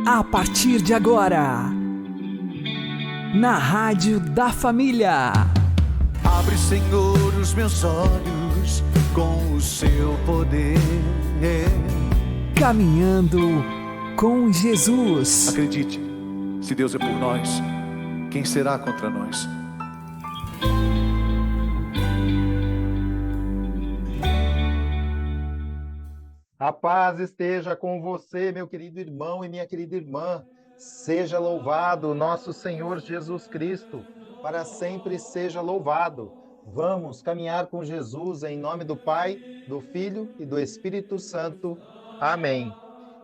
A partir de agora, na Rádio da Família. Abre, Senhor, os meus olhos com o seu poder. Caminhando com Jesus. Acredite, se Deus é por nós, quem será contra nós? A paz esteja com você, meu querido irmão e minha querida irmã. Seja louvado nosso Senhor Jesus Cristo, para sempre seja louvado. Vamos caminhar com Jesus em nome do Pai, do Filho e do Espírito Santo. Amém.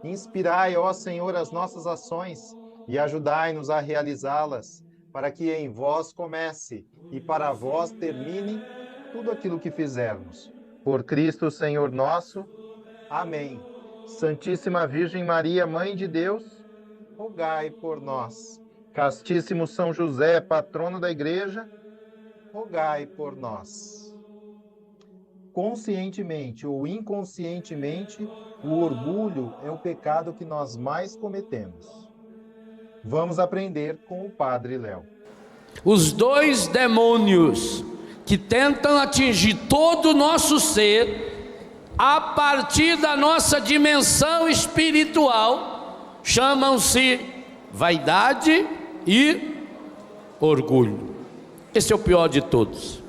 Inspirai, ó Senhor, as nossas ações e ajudai-nos a realizá-las, para que em vós comece e para vós termine tudo aquilo que fizermos. Por Cristo, Senhor nosso. Amém. Santíssima Virgem Maria, Mãe de Deus, rogai por nós. Castíssimo São José, patrono da Igreja, rogai por nós. Conscientemente ou inconscientemente, o orgulho é o pecado que nós mais cometemos. Vamos aprender com o Padre Léo. Os dois demônios que tentam atingir todo o nosso ser, a partir da nossa dimensão espiritual, chamam-se vaidade e orgulho. Esse é o pior de todos.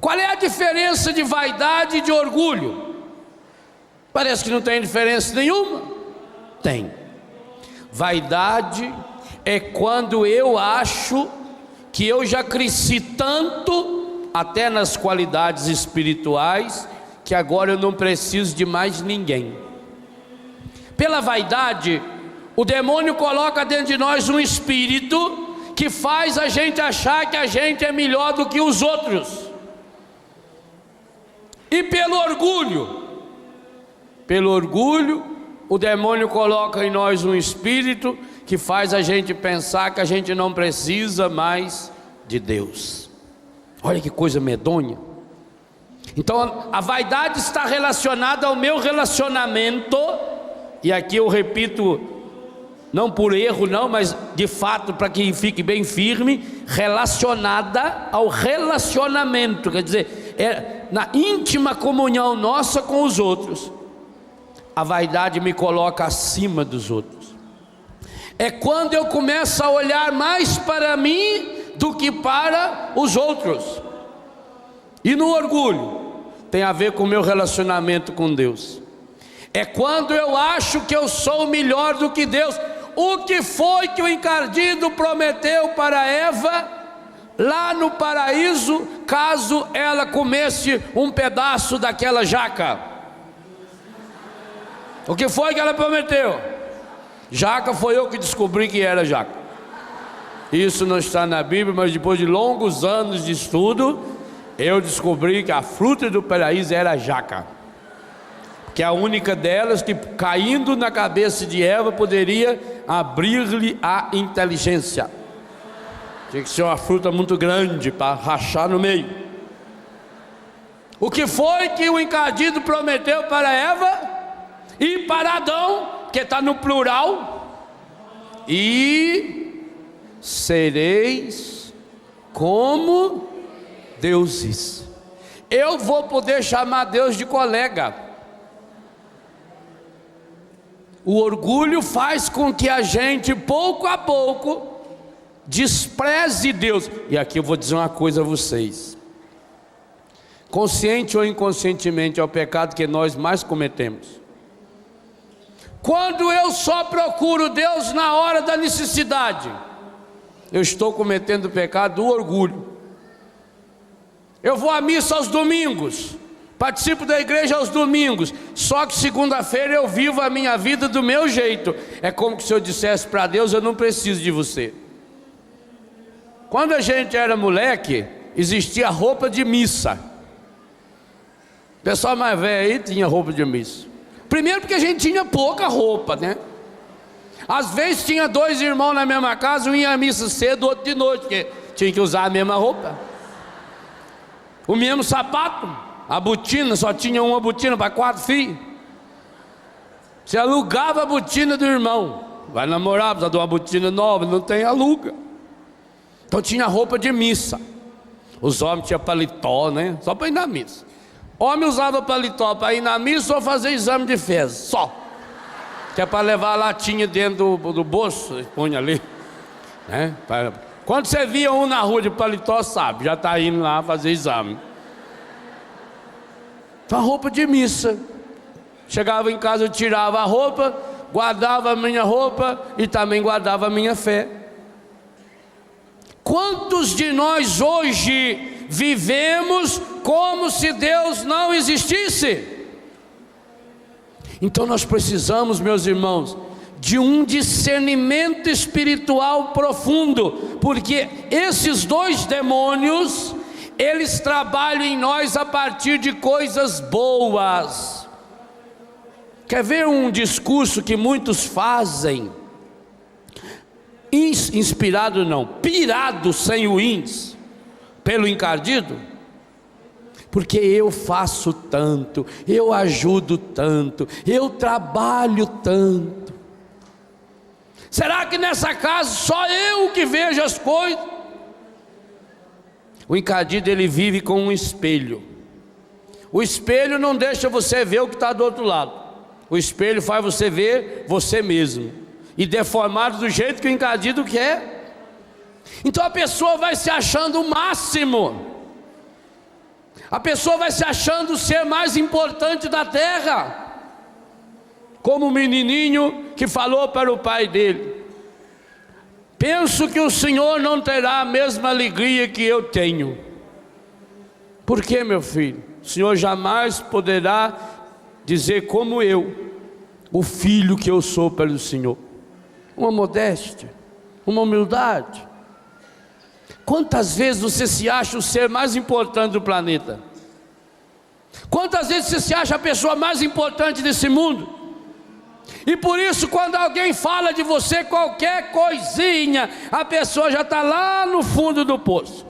Qual é a diferença de vaidade e de orgulho? Parece que não tem diferença nenhuma. Tem. Vaidade é quando eu acho que eu já cresci tanto, até nas qualidades espirituais, que agora eu não preciso de mais ninguém. Pela vaidade, o demônio coloca dentro de nós um espírito que faz a gente achar que a gente é melhor do que os outros. E pelo orgulho, o demônio coloca em nós um espírito que faz a gente pensar que a gente não precisa mais de Deus. Olha que coisa medonha. Então a vaidade está relacionada ao meu relacionamento, e aqui eu repito, não por erro não, mas de fato para que fique bem firme, relacionada ao relacionamento, quer dizer, é na íntima comunhão nossa com os outros. A vaidade me coloca acima dos outros. É quando eu começo a olhar mais para mim do que para os outros. E no orgulho, tem a ver com o meu relacionamento com Deus. É quando eu acho que eu sou melhor do que Deus. O que foi que o encardido prometeu para Eva lá no paraíso, caso ela comesse um pedaço daquela jaca? O que foi que ela prometeu? Jaca, foi eu que descobri que era jaca. Isso não está na Bíblia, mas depois de longos anos de estudo, eu descobri que a fruta do paraíso era a jaca, que é a única delas que, caindo na cabeça de Eva, poderia abrir-lhe a inteligência. Tinha que ser uma fruta muito grande para rachar no meio. O que foi que o encardido prometeu para Eva e para Adão, que está no plural? E sereis como deuses. Eu vou poder chamar Deus de colega. O orgulho faz com que a gente, pouco a pouco, despreze Deus. E aqui eu vou dizer uma coisa a vocês: consciente ou inconscientemente, é o pecado que nós mais cometemos. Quando eu só procuro Deus na hora da necessidade, eu estou cometendo o pecado do orgulho. Eu vou à missa aos domingos, participo da igreja aos domingos, só que segunda-feira eu vivo a minha vida do meu jeito. É como se eu dissesse para Deus: eu não preciso de você. Quando a gente era moleque, existia roupa de missa. O pessoal mais velho aí tinha roupa de missa. Primeiro porque a gente tinha pouca roupa, né? Às vezes tinha dois irmãos na mesma casa, um ia à missa cedo, outro de noite, porque tinha que usar a mesma roupa, o mesmo sapato, a botina, só tinha uma botina para 4 filhos. Você alugava a botina do irmão. Vai namorar, precisa de uma botina nova, não tem, aluga. Então tinha roupa de missa. Os homens tinham paletó, né? Só para ir na missa. Homem usava paletó para ir na missa ou fazer exame de fezes, só. Que é para levar a latinha dentro do bolso, põe ali, né? Quando você via um na rua de paletó, sabe, já está indo lá fazer exame. Então, roupa de missa. Chegava em casa, eu tirava a roupa, guardava a minha roupa e também guardava a minha fé. Quantos de nós hoje vivemos como se Deus não existisse? Então nós precisamos, meus irmãos, de um discernimento espiritual profundo, porque esses dois demônios, eles trabalham em nós a partir de coisas boas. Quer ver um discurso que muitos fazem? Inspirado não, pirado sem o ins, pelo encardido? Porque eu faço tanto, eu ajudo tanto, eu trabalho tanto. Será que nessa casa só eu que vejo as coisas? O encardido, ele vive com um espelho. O espelho não deixa você ver o que está do outro lado. O espelho faz você ver você mesmo, e deformado do jeito que o encardido quer. Então a pessoa vai se achando o máximo. A pessoa vai se achando o ser mais importante da terra. Como o menininho que falou para o pai dele: penso que o senhor não terá a mesma alegria que eu tenho. Por quê, meu filho? O senhor jamais poderá dizer como eu, o filho que eu sou pelo senhor. Uma modéstia, uma humildade. Quantas vezes você se acha o ser mais importante do planeta? Quantas vezes você se acha a pessoa mais importante desse mundo? E por isso, quando alguém fala de você, qualquer coisinha, a pessoa já está lá no fundo do poço.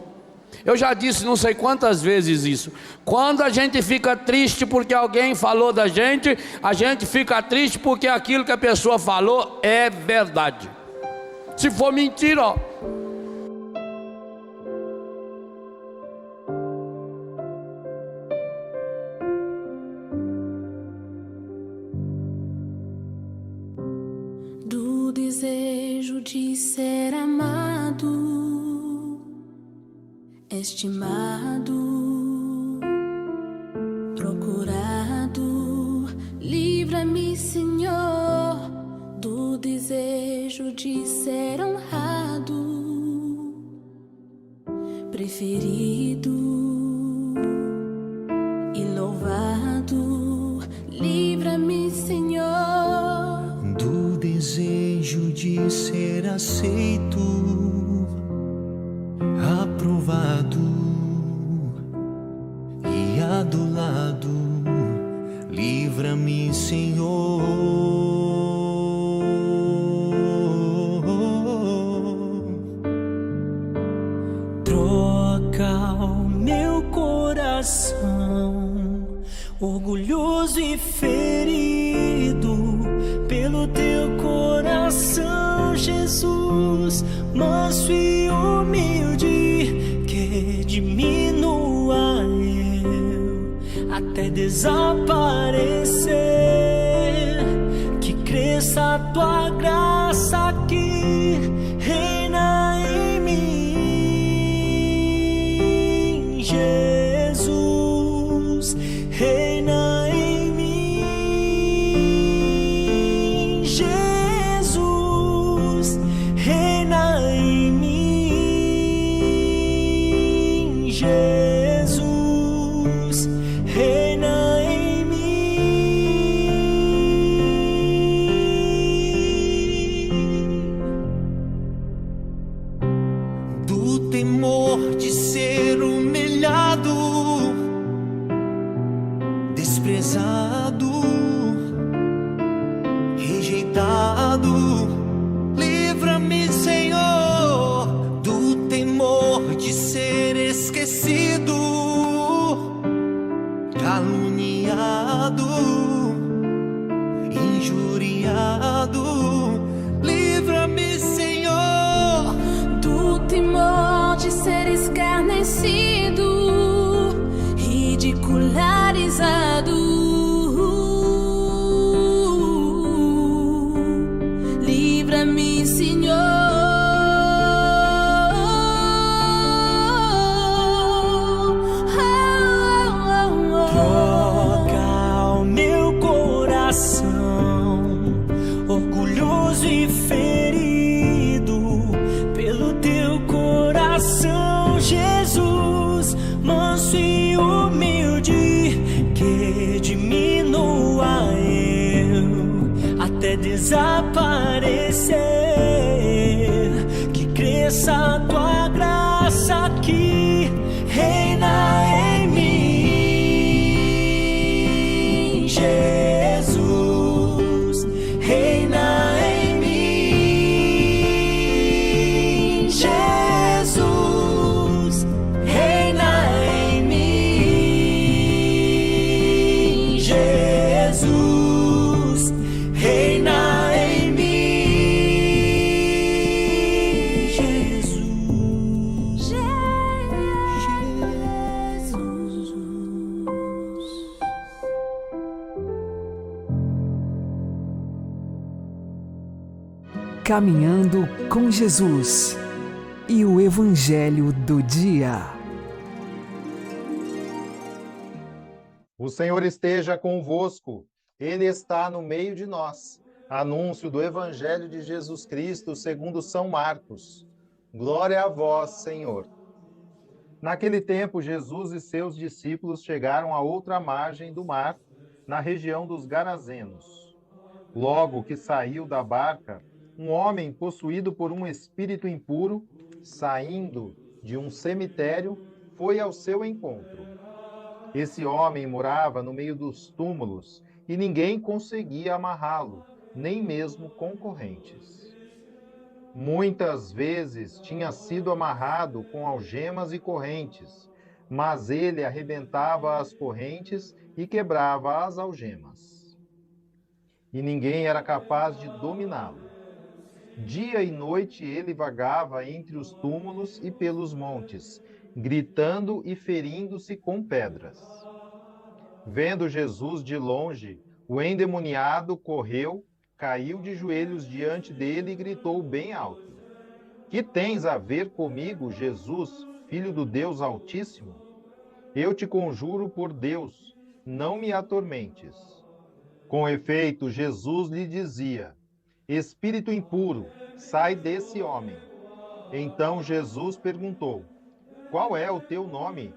Eu já disse não sei quantas vezes isso. Quando a gente fica triste porque alguém falou da gente, a gente fica triste porque aquilo que a pessoa falou é verdade. Se for mentira, ó. Do desejo de ser amado, estimado, procurado, livra-me, Senhor, do desejo de ser honrado, preferido e louvado, livra-me, Senhor, do desejo de ser aceito, aprovado e adulado, livra-me, Senhor. Troca o meu coração, orgulhoso e ferido, pelo teu coração, Jesus, manso e humilde, que diminua eu até desaparecer, que cresça a tua graça que reina em mim, Jesus, reina em mim, Jesus, reina em mim, Jesus, reina em mim. livra-me, Senhor. Troca o meu coração, orgulhoso e ferido, pelo teu coração, Jesus, manso e humilde, que diminua eu até desaparecer, que cresça a tua graça que reina em mim, Jesus, reina em mim, Jesus, reina em mim, Jesus, reina em mim, Jesus. Caminhando com Jesus e o Evangelho do Dia. O Senhor esteja convosco, Ele está no meio de nós. Anúncio do Evangelho de Jesus Cristo segundo São Marcos. Glória a vós, Senhor. Naquele tempo, Jesus e seus discípulos chegaram à outra margem do mar, na região dos Garazenos. Logo que saiu da barca, um homem possuído por um espírito impuro, saindo de um cemitério, foi ao seu encontro. Esse homem morava no meio dos túmulos e ninguém conseguia amarrá-lo, nem mesmo concorrentes. Muitas vezes tinha sido amarrado com algemas e correntes, mas ele arrebentava as correntes e quebrava as algemas. E ninguém era capaz de dominá-lo. Dia e noite ele vagava entre os túmulos e pelos montes, gritando e ferindo-se com pedras. Vendo Jesus de longe, o endemoniado correu, caiu de joelhos diante dele e gritou bem alto: Que tens a ver comigo, Jesus, Filho do Deus Altíssimo? Eu te conjuro por Deus, não me atormentes. Com efeito, Jesus lhe dizia: Espírito impuro, sai desse homem. Então Jesus perguntou: Qual é o teu nome?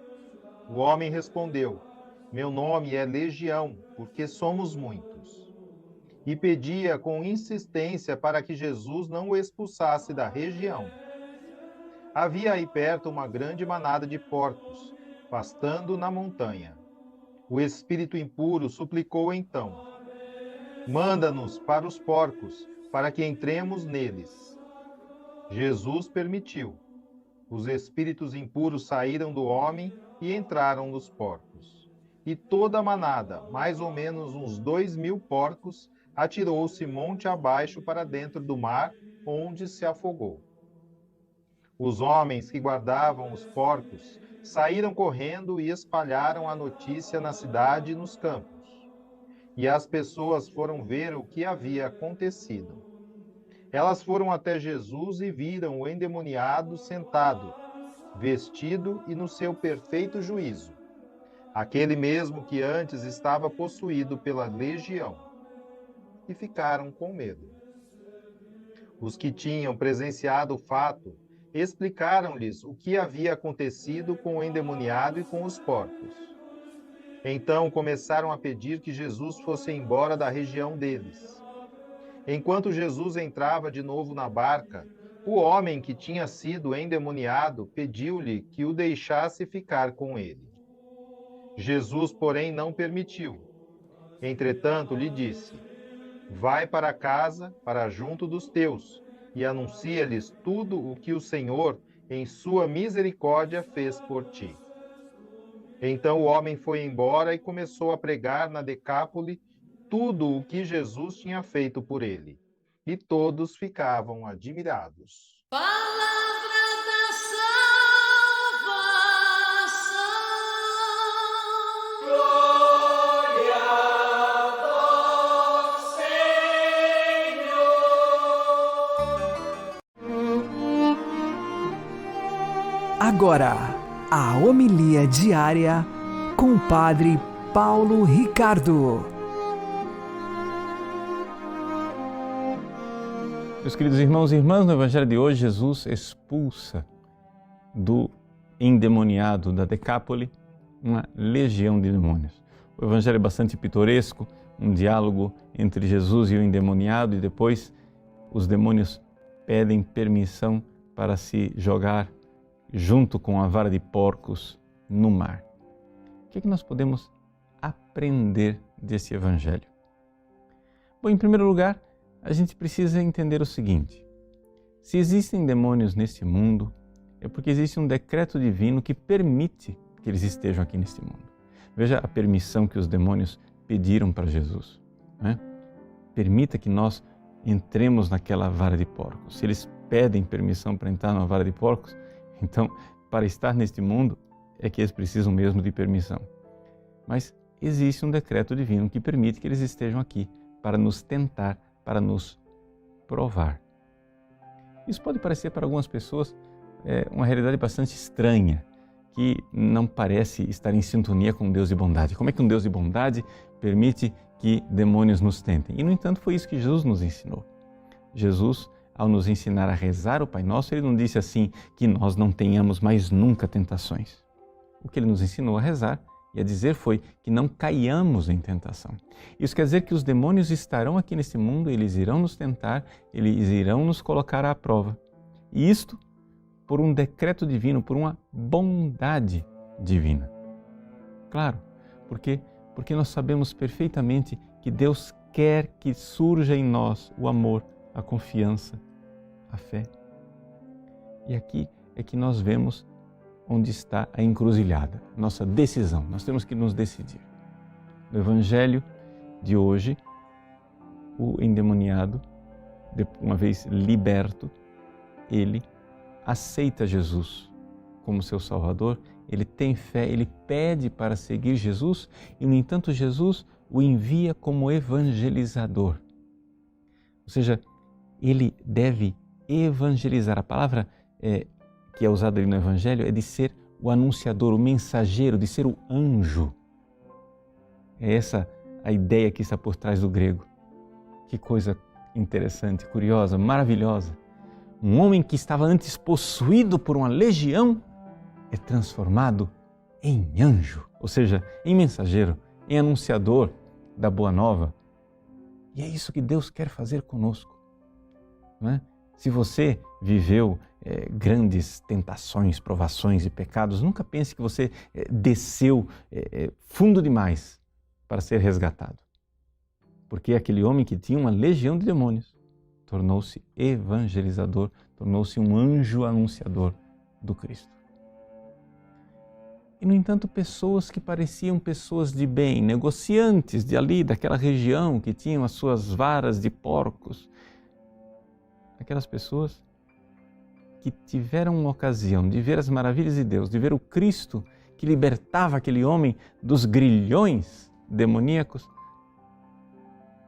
O homem respondeu: Meu nome é Legião, porque somos muitos. E pedia com insistência para que Jesus não o expulsasse da região. Havia aí perto uma grande manada de porcos, pastando na montanha. O espírito impuro suplicou então: Manda-nos para os porcos, para que entremos neles. Jesus permitiu. Os espíritos impuros saíram do homem e entraram nos porcos. E toda a manada, mais ou menos uns 2.000 porcos, atirou-se monte abaixo para dentro do mar, onde se afogou. Os homens que guardavam os porcos saíram correndo e espalharam a notícia na cidade e nos campos. E as pessoas foram ver o que havia acontecido. Elas foram até Jesus e viram o endemoniado sentado, vestido e no seu perfeito juízo, aquele mesmo que antes estava possuído pela legião, e ficaram com medo. Os que tinham presenciado o fato explicaram-lhes o que havia acontecido com o endemoniado e com os porcos. Então começaram a pedir que Jesus fosse embora da região deles. Enquanto Jesus entrava de novo na barca, o homem que tinha sido endemoniado pediu-lhe que o deixasse ficar com ele. Jesus, porém, não permitiu. Entretanto, lhe disse: Vai para casa, para junto dos teus, e anuncia-lhes tudo o que o Senhor, em sua misericórdia, fez por ti. Então o homem foi embora e começou a pregar na Decápole tudo o que Jesus tinha feito por ele. E todos ficavam admirados. Palavra da salvação. Glória ao Senhor. Agora, a homilia diária com o Padre Paulo Ricardo. Meus queridos irmãos e irmãs, no Evangelho de hoje, Jesus expulsa do endemoniado da Decápole uma legião de demônios. O Evangelho é bastante pitoresco, um diálogo entre Jesus e o endemoniado, e depois os demônios pedem permissão para se jogar junto com a vara de porcos no mar. O que é que nós podemos aprender desse Evangelho? Bom, em primeiro lugar, a gente precisa entender o seguinte: se existem demônios neste mundo, é porque existe um decreto divino que permite que eles estejam aqui neste mundo. Veja a permissão que os demônios pediram para Jesus, né? Permita que nós entremos naquela vara de porcos. Se eles pedem permissão para entrar na vara de porcos, então, para estar neste mundo, é que eles precisam mesmo de permissão. Mas existe um decreto divino que permite que eles estejam aqui para nos tentar, para nos provar. Isso pode parecer para algumas pessoas uma realidade bastante estranha, que não parece estar em sintonia com um Deus de bondade. Como é que um Deus de bondade permite que demônios nos tentem? E, no entanto, foi isso que Jesus nos ensinou. Jesus, ao nos ensinar a rezar o Pai Nosso, Ele não disse assim que nós não tenhamos mais nunca tentações. O que Ele nos ensinou a rezar e a dizer foi que não caiamos em tentação. Isso quer dizer que os demônios estarão aqui nesse mundo, eles irão nos tentar, eles irão nos colocar à prova. E isto por um decreto divino, por uma bondade divina. Claro, porque nós sabemos perfeitamente que Deus quer que surja em nós o amor, a confiança, a fé. E aqui é que nós vemos onde está a encruzilhada, nossa decisão. Nós temos que nos decidir. No Evangelho de hoje, o endemoniado, uma vez liberto, ele aceita Jesus como seu Salvador, ele tem fé, ele pede para seguir Jesus e, no entanto, Jesus o envia como evangelizador. Ou seja, ele deve evangelizar. A palavra que é usada ali no Evangelho é de ser o anunciador, o mensageiro, de ser o anjo. É essa a ideia que está por trás do grego. Que coisa interessante, curiosa, maravilhosa. Um homem que estava antes possuído por uma legião é transformado em anjo, ou seja, em mensageiro, em anunciador da boa nova. E é isso que Deus quer fazer conosco, não é? Se você viveu grandes tentações, provações e pecados, nunca pense que você desceu fundo demais para ser resgatado. Porque aquele homem que tinha uma legião de demônios tornou-se evangelizador, tornou-se um anjo anunciador do Cristo. E, no entanto, pessoas que pareciam pessoas de bem, negociantes de ali, daquela região, que tinham as suas varas de porcos, aquelas pessoas que tiveram uma ocasião de ver as maravilhas de Deus, de ver o Cristo que libertava aquele homem dos grilhões demoníacos,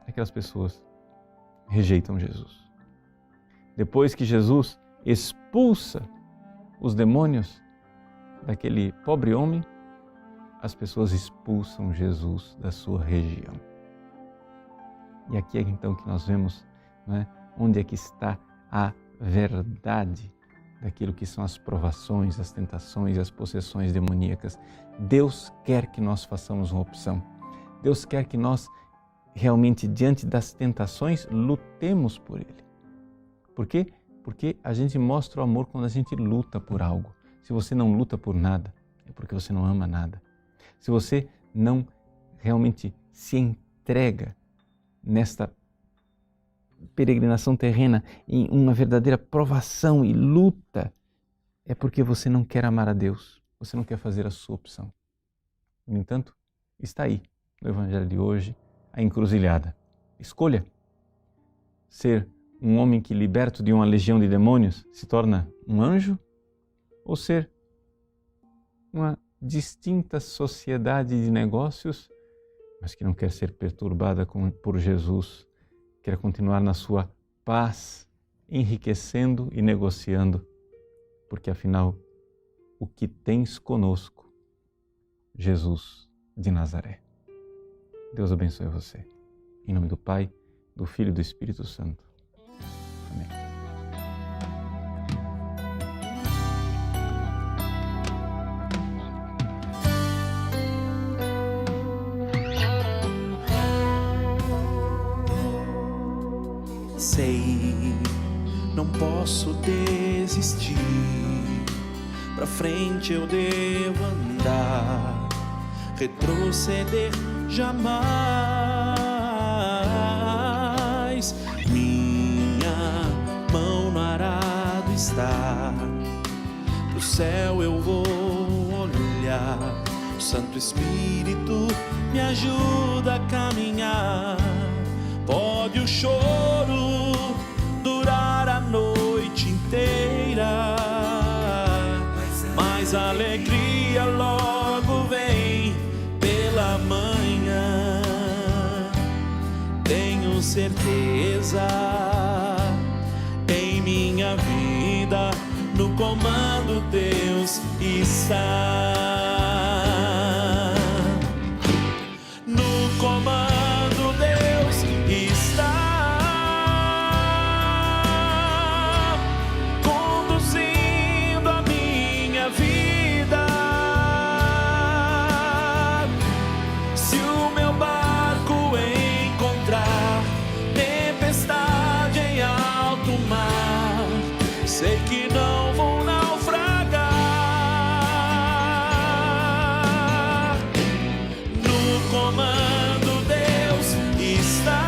aquelas pessoas rejeitam Jesus. Depois que Jesus expulsa os demônios daquele pobre homem, as pessoas expulsam Jesus da sua região. E aqui é então que nós vemos, não é, onde é que está a verdade daquilo que são as provações, as tentações, as possessões demoníacas. Deus quer que nós façamos uma opção. Deus quer que nós realmente, diante das tentações, lutemos por Ele. Por quê? Porque a gente mostra o amor quando a gente luta por algo. Se você não luta por nada, é porque você não ama nada. Se você não realmente se entrega nesta peregrinação terrena em uma verdadeira provação e luta, é porque você não quer amar a Deus, você não quer fazer a sua opção. No entanto, está aí, no Evangelho de hoje, a encruzilhada. Escolha ser um homem que, liberto de uma legião de demônios, se torna um anjo, ou ser uma distinta sociedade de negócios, mas que não quer ser perturbada por Jesus, quer continuar na sua paz, enriquecendo e negociando, porque afinal o que tens conosco, Jesus de Nazaré. Deus abençoe você. Em nome do Pai, do Filho e do Espírito Santo. Amém. Sei, não posso desistir. Pra frente eu devo andar, retroceder jamais. Minha mão no arado está, pro céu eu vou olhar. O Santo Espírito me ajuda a caminhar. Pode o choro durar a noite inteira, mas a alegria logo vem pela manhã. Tenho certeza, em minha vida, no comando Deus está. No comando Deus está, conduzindo a minha vida. Se o meu barco encontrar tempestade em alto mar, sei que não vou naufragar. No comando Deus está,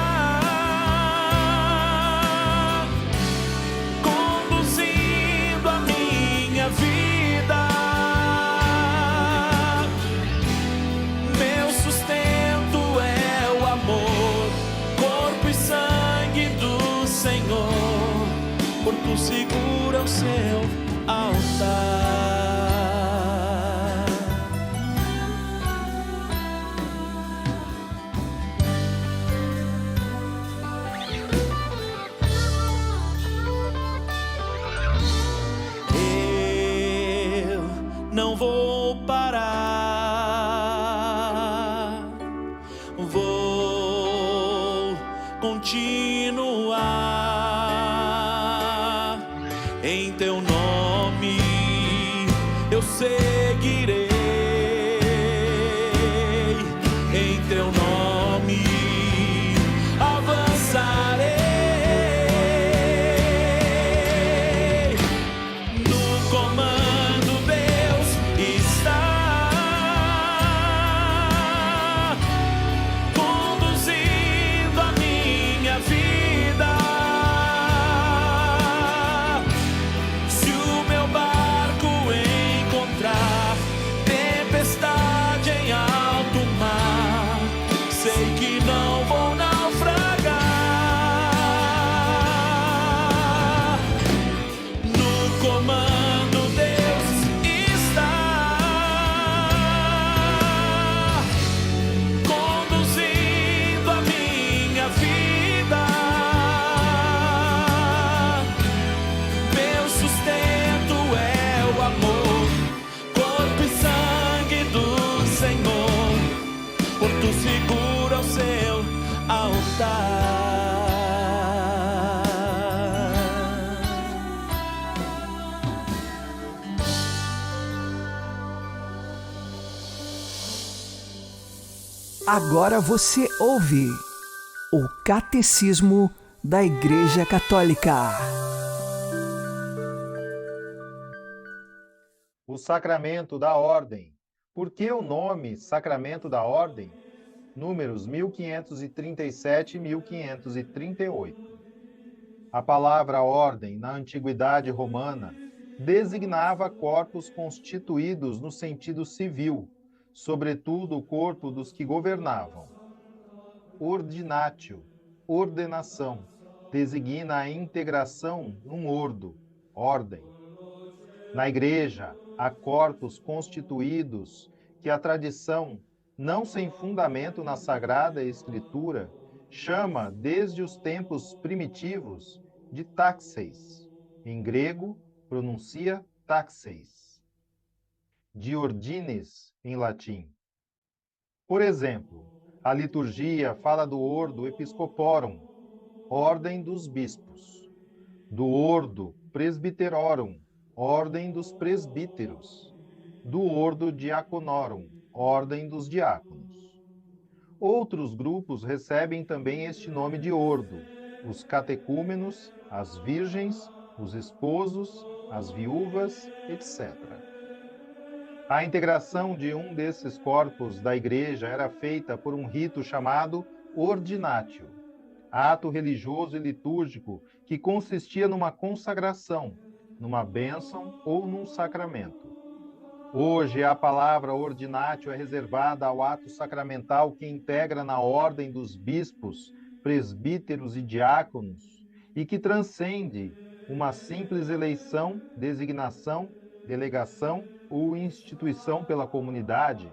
conduzindo a minha vida. Meu sustento é o amor, corpo e sangue do Senhor. Porto seguro é o seu altar. Eu não vou parar, vou continuar. Em teu nome eu seguirei, em teu nome avançarei. No comando Deus está, conduzindo a minha vida. Se o meu barco encontrar tempestade em alto mar, sei que não vou naufragar. No comando Deus está, conduzindo a minha vida. Meu sustento é o amor, corpo e sangue do Senhor. Porto seguro é o seu altar. Agora você ouve o Catecismo da Igreja Católica. O sacramento da ordem. Por que o nome sacramento da ordem? Números 1537 e 1538. A palavra ordem, na antiguidade romana, designava corpos constituídos no sentido civil, sobretudo o corpo dos que governavam. Ordinatio, ordenação, designa a integração num ordo, ordem. Na Igreja, há corpos constituídos que a tradição, não sem fundamento na Sagrada Escritura, chama desde os tempos primitivos de taxeis. Em grego, pronuncia taxeis. de ordines em latim. Por exemplo, a liturgia fala do ordo episcoporum, ordem dos bispos, do ordo presbiterorum, ordem dos presbíteros, do ordo diaconorum, ordem dos diáconos. Outros grupos recebem também este nome de ordo: os catecúmenos, as virgens, os esposos, as viúvas, etc. A integração de um desses corpos da Igreja era feita por um rito chamado ordinatio, ato religioso e litúrgico que consistia numa consagração, numa bênção ou num sacramento. Hoje, a palavra ordinatio é reservada ao ato sacramental que integra na ordem dos bispos, presbíteros e diáconos e que transcende uma simples eleição, designação, delegação ou instituição pela comunidade,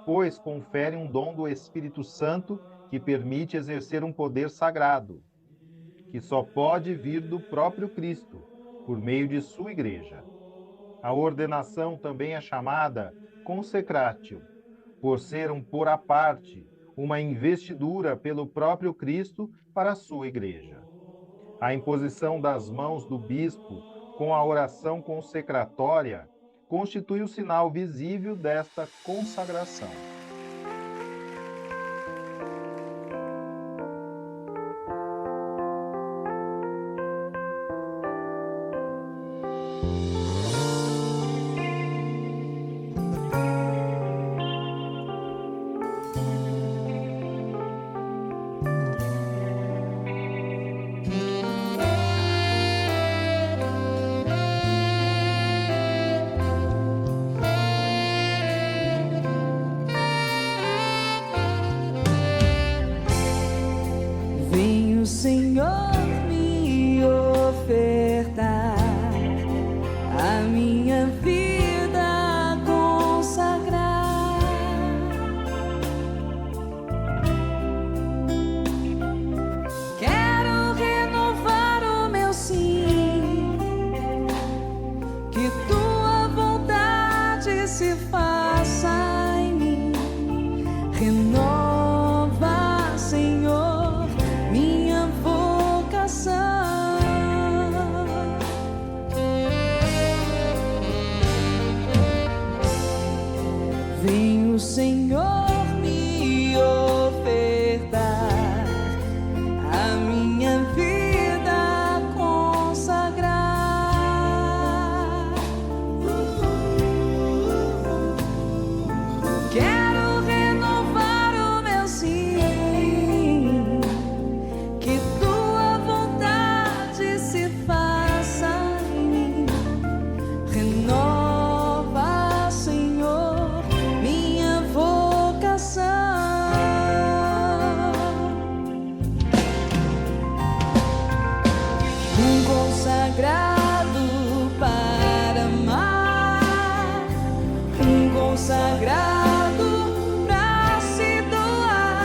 pois confere um dom do Espírito Santo que permite exercer um poder sagrado, que só pode vir do próprio Cristo, por meio de sua Igreja. A ordenação também é chamada consecratio, por ser um pôr à parte, uma investidura pelo próprio Cristo para a sua Igreja. A imposição das mãos do bispo com a oração consecratória constitui o sinal visível desta consagração. Vem o Senhor me ofertar a minha vida consagrar. Quero renovar o meu sim, que tua vontade se faça em mim. Renova, Senhor, minha vocação. Vem o Senhor me ofertar a minha vida consagrar. Quero renovar o meu sim, que tua vontade se faça em mim. Renova, Senhor, minha vocação. Um consagrado para amar, um consagrado para se doar,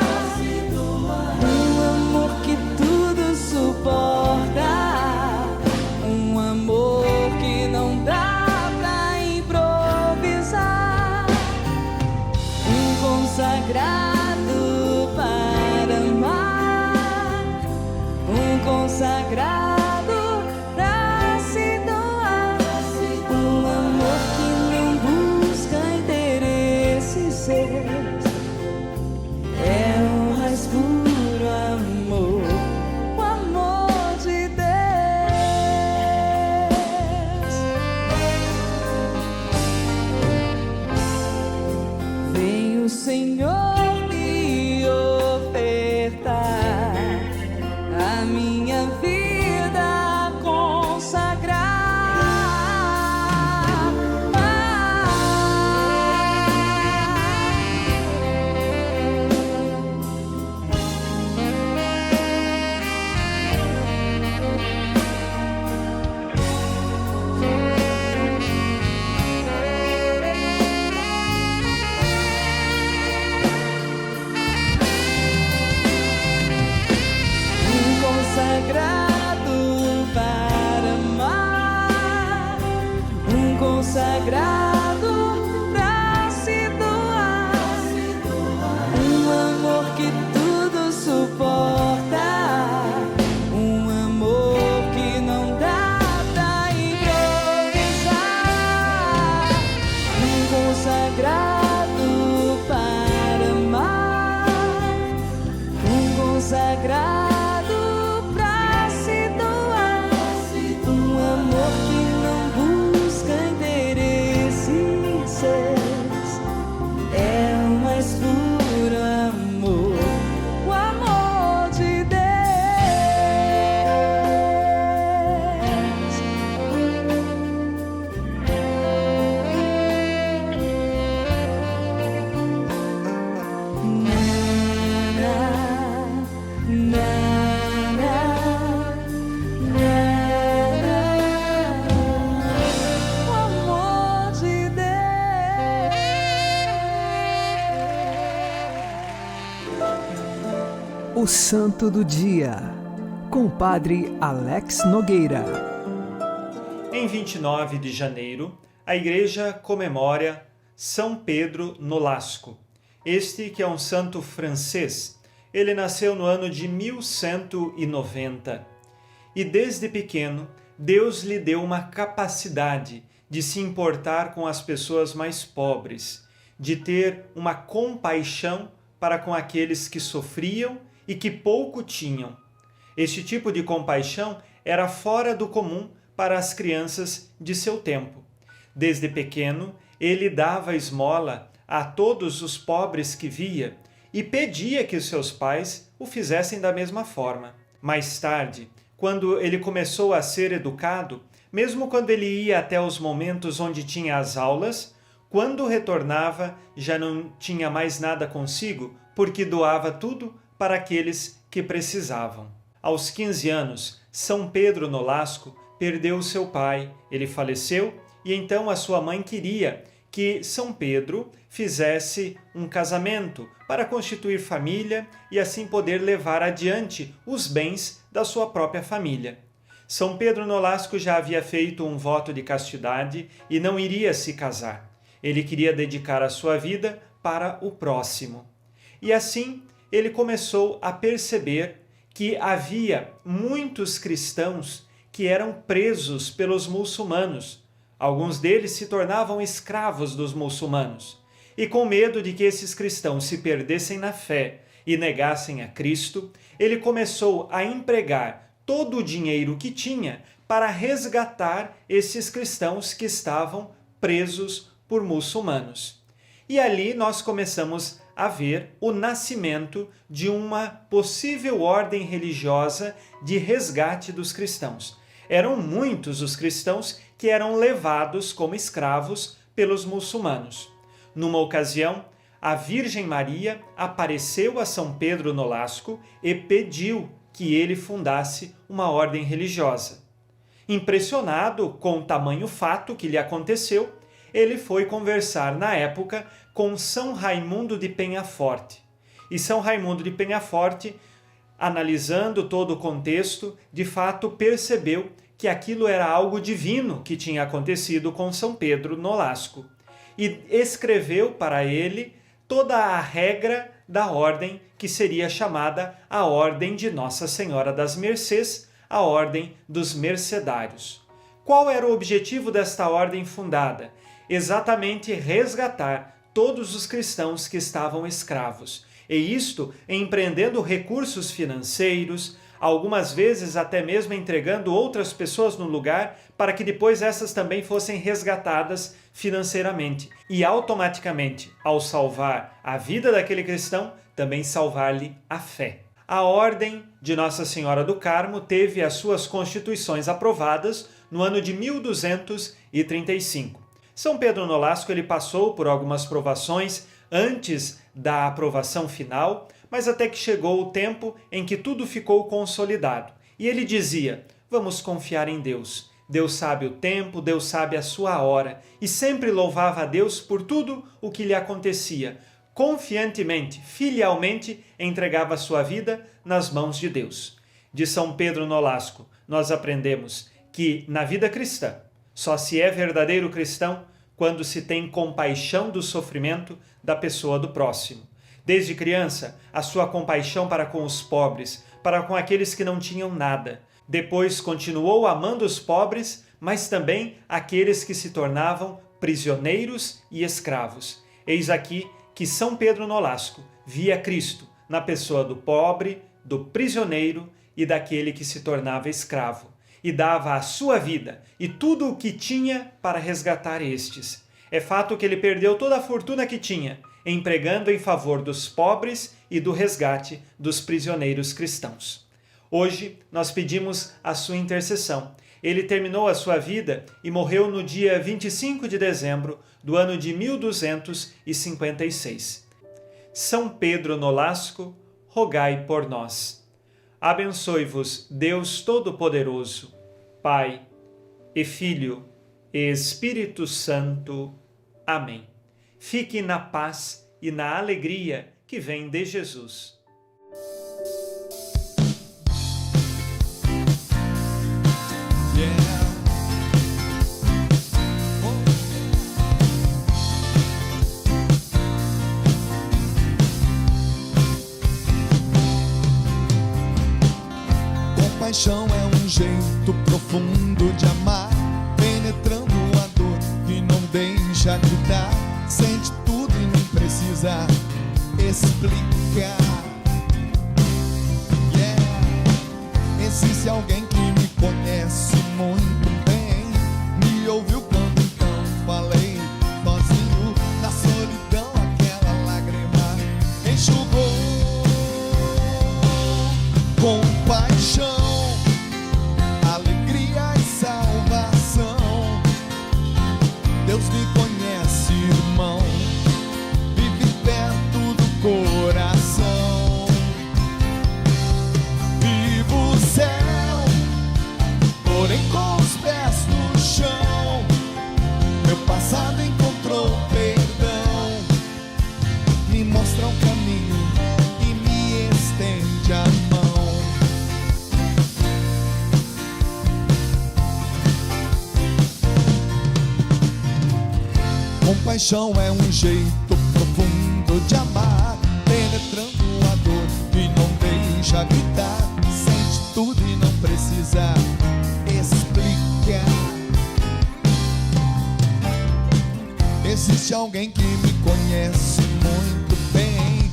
um amor que tudo suporta, um amor que não dá pra improvisar. Um consagrado para amar, um consagrado pra Santo do Dia, com o Padre Alex Nogueira. Em 29 de janeiro, a Igreja comemora São Pedro Nolasco. Este que é um santo francês. Ele nasceu no ano de 1190. E desde pequeno, Deus lhe deu uma capacidade de se importar com as pessoas mais pobres, de ter uma compaixão para com aqueles que sofriam e que pouco tinham. Este tipo de compaixão era fora do comum para as crianças de seu tempo. Desde pequeno, ele dava esmola a todos os pobres que via e pedia que os seus pais o fizessem da mesma forma. Mais tarde, quando ele começou a ser educado, mesmo quando ele ia até os momentos onde tinha as aulas, quando retornava já não tinha mais nada consigo, porque doava tudo para aqueles que precisavam. Aos 15 anos, São Pedro Nolasco perdeu seu pai, ele faleceu e então a sua mãe queria que São Pedro fizesse um casamento para constituir família e assim poder levar adiante os bens da sua própria família. São Pedro Nolasco já havia feito um voto de castidade e não iria se casar. Ele queria dedicar a sua vida para o próximo. E assim ele começou a perceber que havia muitos cristãos que eram presos pelos muçulmanos. Alguns deles se tornavam escravos dos muçulmanos. E com medo de que esses cristãos se perdessem na fé e negassem a Cristo, ele começou a empregar todo o dinheiro que tinha para resgatar esses cristãos que estavam presos por muçulmanos. E ali nós começamos a ver o nascimento de uma possível ordem religiosa de resgate dos cristãos. Eram muitos os cristãos que eram levados como escravos pelos muçulmanos. Numa ocasião, a Virgem Maria apareceu a São Pedro Nolasco e pediu que ele fundasse uma ordem religiosa. Impressionado com o tamanho fato que lhe aconteceu, ele foi conversar na época com São Raimundo de Penhaforte. E São Raimundo de Penhaforte, analisando todo o contexto, de fato percebeu que aquilo era algo divino que tinha acontecido com São Pedro Nolasco. E escreveu para ele toda a regra da ordem que seria chamada a Ordem de Nossa Senhora das Mercês, a Ordem dos Mercedários. Qual era o objetivo desta ordem fundada? Exatamente resgatar todos os cristãos que estavam escravos. E isto empreendendo recursos financeiros, algumas vezes até mesmo entregando outras pessoas no lugar para que depois essas também fossem resgatadas financeiramente. E automaticamente, ao salvar a vida daquele cristão, também salvar-lhe a fé. A Ordem de Nossa Senhora do Carmo teve as suas constituições aprovadas no ano de 1235. São Pedro Nolasco ele passou por algumas provações antes da aprovação final, mas até que chegou o tempo em que tudo ficou consolidado. E ele dizia, vamos confiar em Deus. Deus sabe o tempo, Deus sabe a sua hora. E sempre louvava a Deus por tudo o que lhe acontecia. Confiantemente, filialmente, entregava a sua vida nas mãos de Deus. De São Pedro Nolasco, nós aprendemos que na vida cristã, só se é verdadeiro cristão quando se tem compaixão do sofrimento da pessoa do próximo. Desde criança, a sua compaixão para com os pobres, para com aqueles que não tinham nada. Depois continuou amando os pobres, mas também aqueles que se tornavam prisioneiros e escravos. Eis aqui que São Pedro Nolasco via Cristo na pessoa do pobre, do prisioneiro e daquele que se tornava escravo. E dava a sua vida e tudo o que tinha para resgatar estes. É fato que ele perdeu toda a fortuna que tinha, empregando em favor dos pobres e do resgate dos prisioneiros cristãos. Hoje nós pedimos a sua intercessão. Ele terminou a sua vida e morreu no dia 25 de dezembro do ano de 1256. São Pedro Nolasco, rogai por nós. Abençoe-vos Deus Todo-Poderoso, Pai e Filho e Espírito Santo. Amém. Fique na paz e na alegria que vem de Jesus. profundo de amar, penetrando a dor que não deixa gritar. Sente tudo e nem precisa explicar. Yeah. Existe alguém que me conhece muito bem, me ouviu quando então falei sozinho. Na solidão aquela lágrima enxugou. Compaixão, alegria e salvação. Deus me conhece, irmão, vive perto do coração. Vivo o céu, porém com os pés no chão. Meu passado encontrou perdão, me mostra um caminho e me estende a mão. Compaixão é um jeito profundo de amar, penetrando a dor e não deixa gritar. Sente tudo e não precisa explicar. Existe alguém que me conhece muito bem,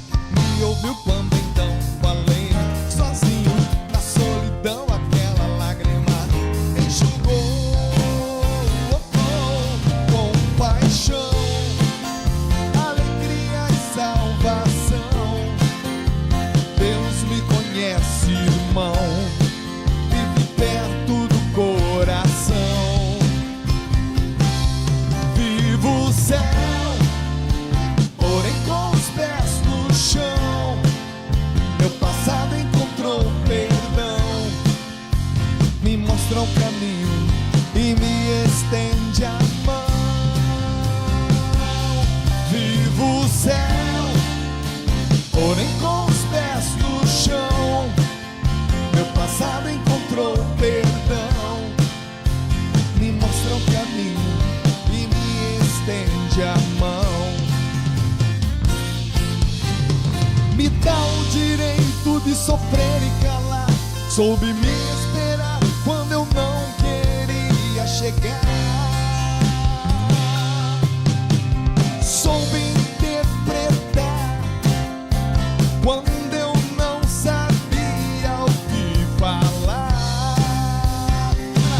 me ouviu quando então falei sozinho. Na solidão aquela lágrima enxugou. Compaixão, alegria e salvação. Deus me conhece, irmão, vive perto do coração. Vivo o céu, porém com os pés no chão. Meu passado encontrou perdão, me mostra um caminho e me estende a mão. Vivo o céu, porém com os pés no chão. Meu passado encontrou perdão, me mostra um caminho e me estende a mão. Me dá o direito de sofrer e calar, soube me esperar quando eu não queria chegar. Soube interpretar quando eu não sabia o que falar.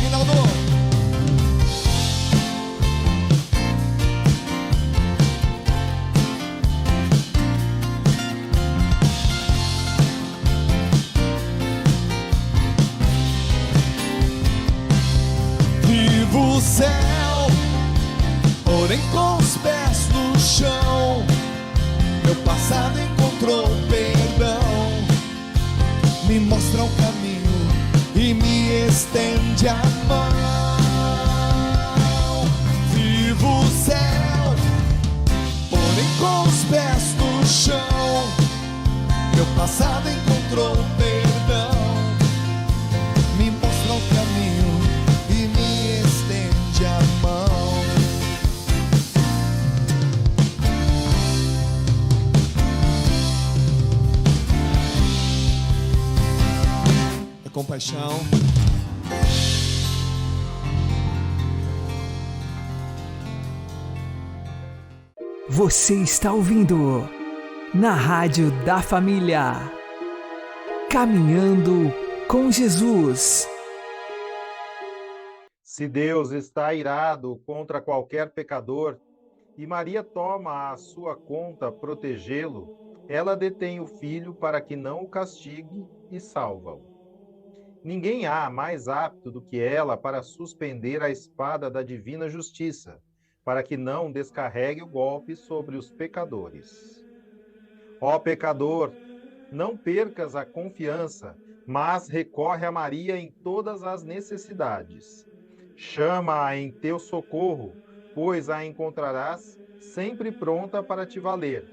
Reinaldo. Vivo o céu, porém com os pés no chão. Meu passado encontrou perdão, me mostra um caminho e me estende a mão. Vivo o céu, porém com os pés no chão. Meu passado encontrou perdão, me mostra um caminho e me estende a mão. Compaixão. Você está ouvindo na Rádio da Família, Caminhando com Jesus. Se Deus está irado contra qualquer pecador e Maria toma à sua conta protegê-lo, ela detém o filho para que não o castigue e salva-o. Ninguém há mais apto do que ela para suspender a espada da divina justiça, para que não descarregue o golpe sobre os pecadores. Ó pecador, não percas a confiança, mas recorre a Maria em todas as necessidades. Chama-a em teu socorro, pois a encontrarás sempre pronta para te valer,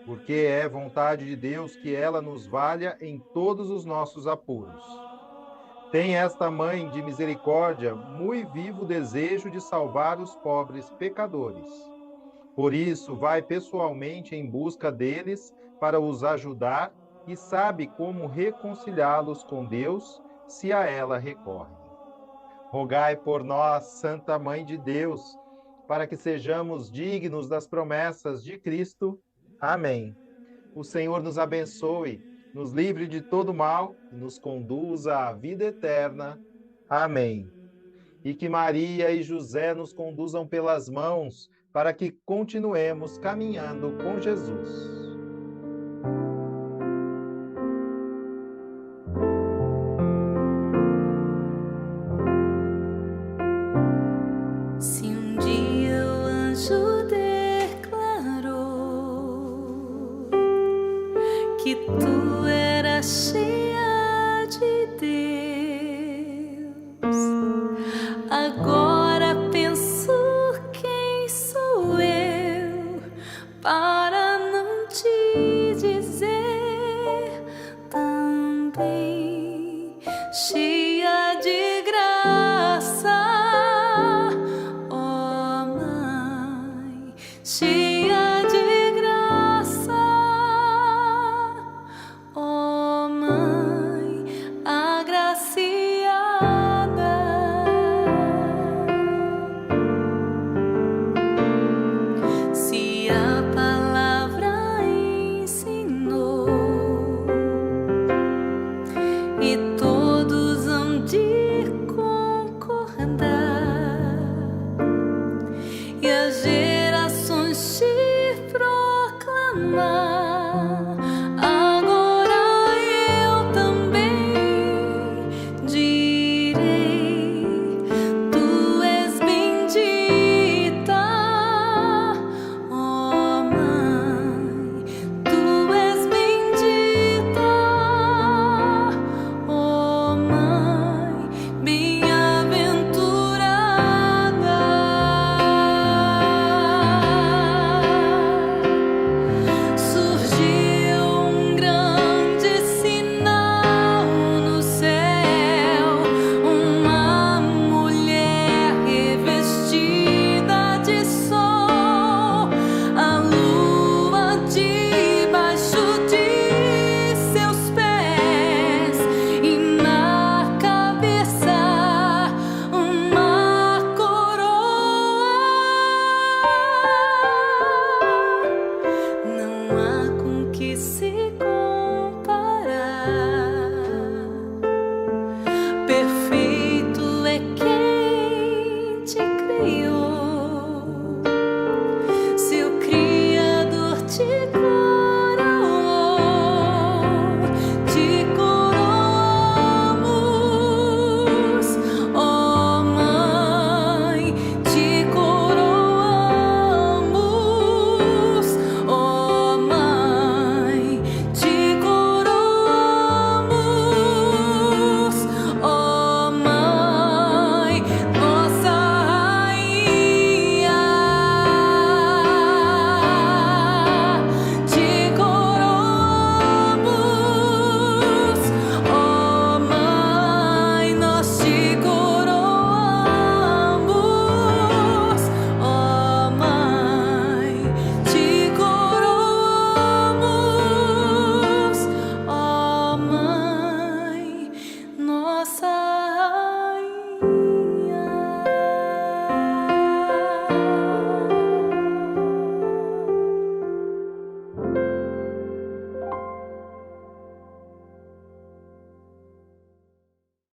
porque é vontade de Deus que ela nos valha em todos os nossos apuros. Tem esta mãe de misericórdia muito vivo desejo de salvar os pobres pecadores. Por isso, vai pessoalmente em busca deles para os ajudar e sabe como reconciliá-los com Deus se a ela recorrem. Rogai por nós, Santa Mãe de Deus, para que sejamos dignos das promessas de Cristo. Amém. O Senhor nos abençoe, nos livre de todo mal e nos conduza à vida eterna. Amém. E que Maria e José nos conduzam pelas mãos para que continuemos caminhando com Jesus. Se um dia o anjo declarou que tu eras cheia de Deus, agora